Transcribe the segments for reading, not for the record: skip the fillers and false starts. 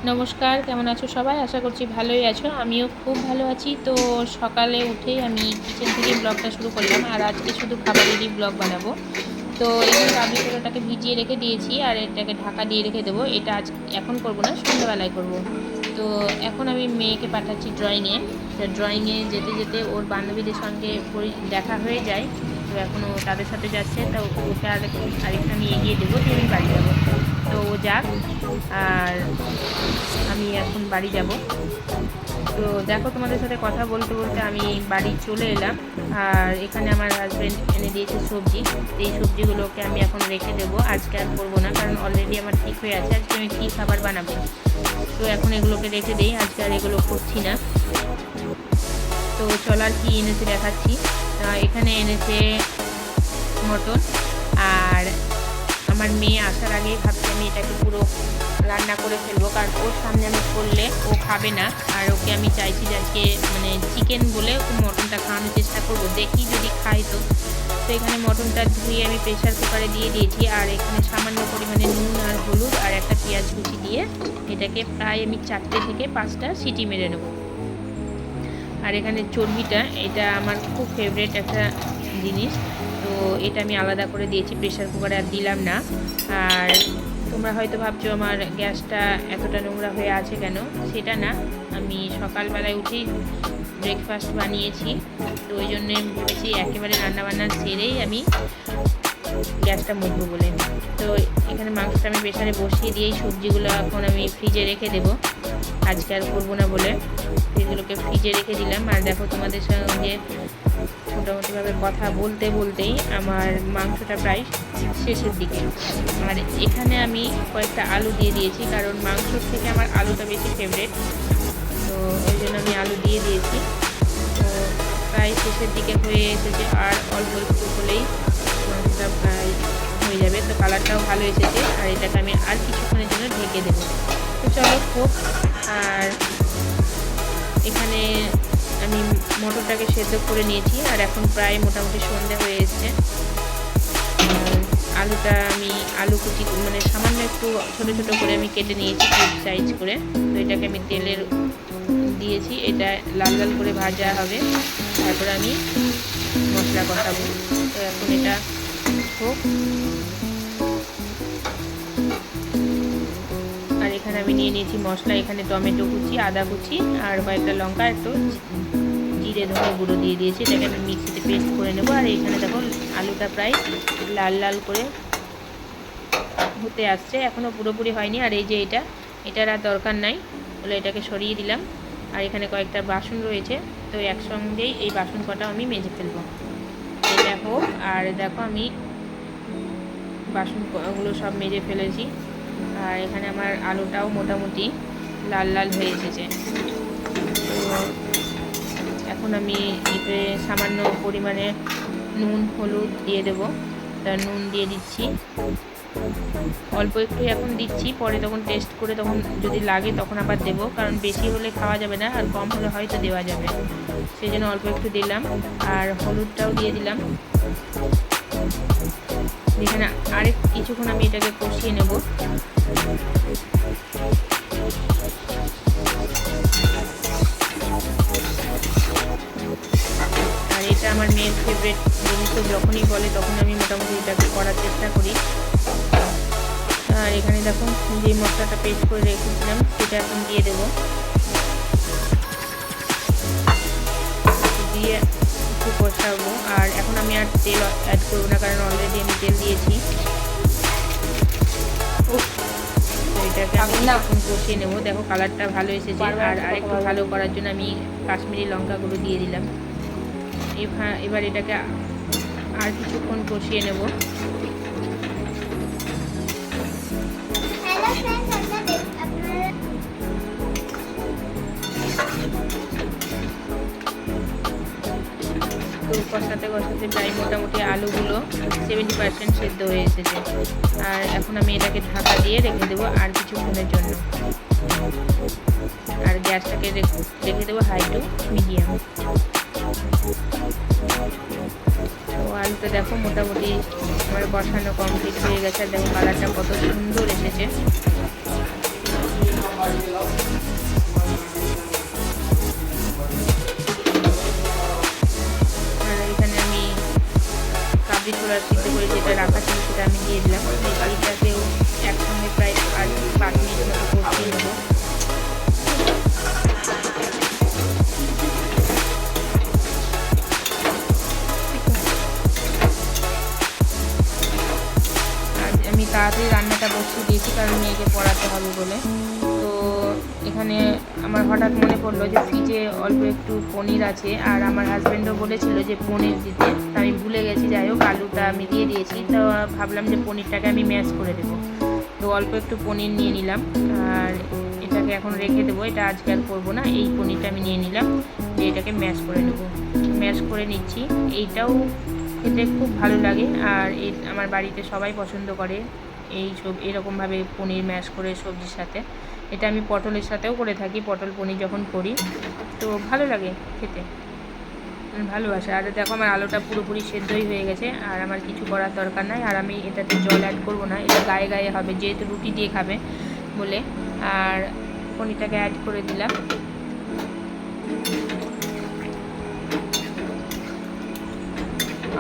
নমস্কার, কেমন আছো সবাই? আশা করছি ভালোই আছো। আমিও খুব ভালো আছি। তো সকালে উঠেই আমি কিচেন থেকে ব্লগটা শুরু করলাম, আর আজকে শুধু খাবারেরই ব্লগ বানাবো। তো এখানে কাবলি ছোলাটাকে ভিজিয়ে রেখে দিয়েছি, আর এটাকে ঢাকা দিয়ে রেখে দেবো। এটা এখন করবো না, সন্ধ্যাবেলায় করব। তো এখন আমি মেয়েকে পাঠাচ্ছি ড্রয়িংয়ে। ড্রয়িংয়ে যেতে যেতে ওর বান্ধবীদের সঙ্গে দেখা হয়ে যায়। তো এখনও তাদের সাথে যাচ্ছে, তো ওকে আরেকটা আমি এগিয়ে দেবো, দিয়ে আমি বাড়ি যাবো। তো ও যাক, আর আমি এখন বাড়ি যাব। তো দেখো, তোমাদের সাথে কথা বলতে বলতে আমি বাড়ি চলে এলাম। আর এখানে আমার হাজব্যান্ড এনে দিয়েছে সবজি। এই সবজিগুলোকে আমি এখন রেখে দেবো, আজকে আর করবো না, কারণ অলরেডি আমার ঠিক হয়ে আছে আজকে আমি কী খাবার বানাবো। তো এখন এগুলোকে রেখে দিই, আজকে আর এগুলো করছি না। তো চলার কি এনেছে দেখাচ্ছি। এখানে এনেছে মটন, আর আমার মেয়ে আসার আগেই ভাবছি আমি এটাকে পুরো রান্না করে ফেলবো, কারণ ওর সামনে আমি করলে ও খাবে না। আর ওকে আমি চাইছি যে আজকে চিকেন বলে ওকে মটনটা খাওয়ানোর চেষ্টা করবো, দেখি যদি খাই তো। এখানে মটনটা ধুয়ে আমি প্রেশার কুকারে দিয়ে দিয়েছি, আর এখানে সামান্য পরিমাণে নুন আর হলুদ আর একটা পেঁয়াজ কুচি দিয়ে এটাকে প্রায় আমি 4 থেকে 5টা সিটি মেরে নেব। আর এখানে চর্বিটা, এটা আমার খুব ফেভারিট একটা জিনিস, তো এটা আমি আলাদা করে দিয়েছি, প্রেশার কুকারে আর দিলাম না। আর তোমরা হয়তো ভাবছো আমার গ্যাসটা এতটা নোংরা হয়ে আছে কেন, সেটা না, আমি সকালবেলায় উঠেই ব্রেকফাস্ট বানিয়েছি, তো ওই জন্যে ভেবেছি একেবারে রান্নাবান্না সেরেই আমি গ্যাসটা মুছবো বলে। তো এখানে মাংসটা আমি প্রেশারে বসিয়ে দিয়েই সবজিগুলো এখন আমি ফ্রিজে রেখে দেবো, আজকে আর করবো না বলে এগুলোকে ফ্রিজে রেখে দিলাম। আর দেখো, তোমাদের সঙ্গে মোটামুটিভাবে কথা বলতে বলতেই আমার মাংসটা প্রায় শেষের দিকে। আর এখানে আমি কয়েকটা আলু দিয়ে দিয়েছি, কারণ মাংসর থেকে আমার আলুটা বেশি ফেভারিট, তো ওই জন্য আমি আলু দিয়ে দিয়েছি। তো প্রায় শেষের দিকে হয়ে এসেছে, আর অল্প একটু হলেই মাংসটা প্রায় হয়ে যাবে। তো কালারটাও ভালো এসেছে, আর এটাকে আমি আর কিছুক্ষণের জন্য ঢেকে দেবো। তো চলো হোক। আর এখানে আমি মটরটাকে সেদ্ধ করে নিয়েছি, আর এখন প্রায় মোটামুটি সন্ধে হয়ে এসছে। আলুটা আমি আলু কুচি সামান্য একটু ছোটো ছোটো করে আমি কেটে নিয়েছি কিউব সাইজ করে। তো এটাকে আমি তেলের দিয়েছি, এটা লাল লাল করে ভাজা হবে, তারপরে আমি মশলা কষাবো। তো এখন এটা হোক। আর এখানে আমি নিয়ে নিয়েছি মশলা, এখানে টমেটো কুচি, আদা কুচি, আর কয়েকটা লঙ্কা, একটু জিরে ধনে গুঁড়ো দিয়ে দিয়েছি। এটাকে আমি মিক্সিতে পেস্ট করে নেবো। আর এখানে দেখো আলুটা প্রায় লাল লাল করে হতে আসছে, এখনও পুরোপুরি হয়নি। আর এই যে এটার আর দরকার নাই বলে এটাকে সরিয়ে দিলাম। আর এখানে কয়েকটা বাসন রয়েছে, তো একসঙ্গেই এই বাসন কটা আমি মেজে ফেলবো। এটা হোক। আর দেখো, আমি বাসনগুলো সব মেজে ফেলেছি, আর এখানে আমার আলুটাও মোটামুটি লাল লাল হয়ে এসেছে। তো এখন আমি এতে সামান্য পরিমাণে নুন হলুদ দিয়ে দেবো। তা নুন দিয়ে দিচ্ছি, অল্প একটু এখন দিচ্ছি, পরে তখন টেস্ট করে তখন যদি লাগে তখন আবার দেবো, কারণ বেশি হলে খাওয়া যাবে না, আর কম হলে হয়তো দেওয়া যাবে, সেই জন্য অল্প একটু দিলাম। আর হলুদটাও দিয়ে দিলাম। এখানে আরেক কিছুক্ষণ আমি এটাকে কষিয়ে নেব। আর এটা আমার মেয়ের ফেভারিট জিনিস, তো যখনই বলে তখন আমি মোটামুটি এটাকে করার চেষ্টা করি। আর এখানে দেখুন যে মশলাটা পেস্ট করে রেখেছিলাম সেটা এখন দিয়ে দেবো, দিয়ে একটু কষাবো। আর এখন আমি আর তেল অ্যাড করবো না, কারণ অলরেডি আমি তেল দিয়েছি। তো এটাকে আমি এখন কষিয়ে নেবো। দেখো কালারটা ভালো এসেছে, আর আরেকটু ভালো করার জন্য আমি কাশ্মীরি লঙ্কাগুলো দিয়ে দিলাম। এবার এটাকে আর কিছুক্ষণ কষিয়ে নেব। তো কষাতে কষাতে প্রায় মোটামুটি আলুগুলো 70% সেদ্ধ হয়ে এসেছে। আর এখন আমি এটাকে ঢাকা দিয়ে রেখে দেবো আর কিছুক্ষণের জন্য। আর গ্যাসটাকে রেখে দেবো হাই টু মিডিয়াম। তো আলুটা দেখো মোটামুটি আমার কষানো কমপ্লিট হয়ে গেছে। আর দেখো কালারটা কত সুন্দর এসেছে। বলে। তো এখানে আমার হঠাৎ মনে পড়লো যে ফ্রিজে অল্প একটু পনির আছে, আর আমার হাজব্যান্ডও বলেছিল যে পনির দিতে, আমি ভুলে গেছি। যাই হোক, আলুটা আমি দিয়ে দিয়েছি। তো ভাবলাম যে পনিরটাকে আমি ম্যাশ করে দেবো। তো অল্প একটু পনির নিয়ে নিলাম, আর এটাকে এখন রেখে দেবো। এটা আজকে আর করবো না। এই পনিরটা আমি নিয়ে নিলাম, যে এটাকে ম্যাশ করে নেবো। ম্যাশ করে নিচ্ছি। এইটাও খেতে খুব ভালো লাগে, আর আমার বাড়িতে সবাই পছন্দ করে এরকমভাবে পনির ম্যাশ করে সবজির সাথে। এটা আমি পটলের সাথেও করে থাকি, পটল পনির যখন করি, তো ভালো লাগে খেতে, ভালোবাসে। আর দেখো, আমার আলুটা পুরোপুরি সেদ্ধই হয়ে গেছে, আর আমার কিছু করার দরকার নাই। আর আমি এটাতে জল অ্যাড করব না, এটা গায়ে গায়ে হবে, যেহেতু রুটি দিয়ে খাবে বলে। আর পনিরটাকে অ্যাড করে দিলাম।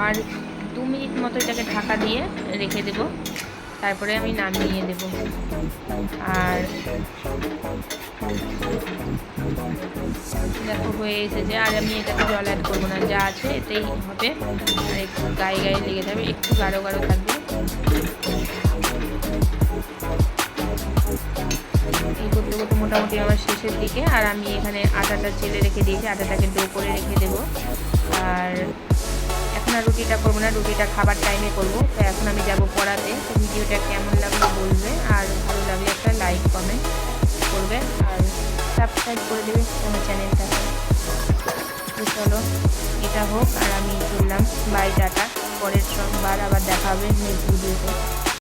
আর 2 মিনিট মতো এটাকে ঢাকা দিয়ে রেখে দেব, তারপরে আমি নামিয়ে দেব। আর দেখো হয়ে এসেছে। আর আমি এটাতে জল অ্যাড করবো না, যা আছে এতেই হবে। আর একটু গায়ে গায়ে লেগে যাবে, একটু গাঢ় গাঢ় থাকবে। এই করতে করতে মোটামুটি আমার শেষের দিকে। আর আমি এখানে আটাটা চেলে রেখে দিয়েছি, আটাটাকে ডো করে রেখে দেবো। আর এখন আর রুটিটা করবো না, রুটিটা খাবার টাইমে করবো। তো এখন আমি যাব পড়াতে। তো ভিডিওটা কেমন লাগলো বলবে, আর ভালো লাগলে একটা লাইক কমেন্ট করবে, আর সাবস্ক্রাইব করে দেবে আমার চ্যানেলটাকে। তো চলো, এটা হোক, আর আমি চললাম। বাই, টাটা। পরের সোমবার আবার দেখা হবে নেক্সট ভিডিওতে।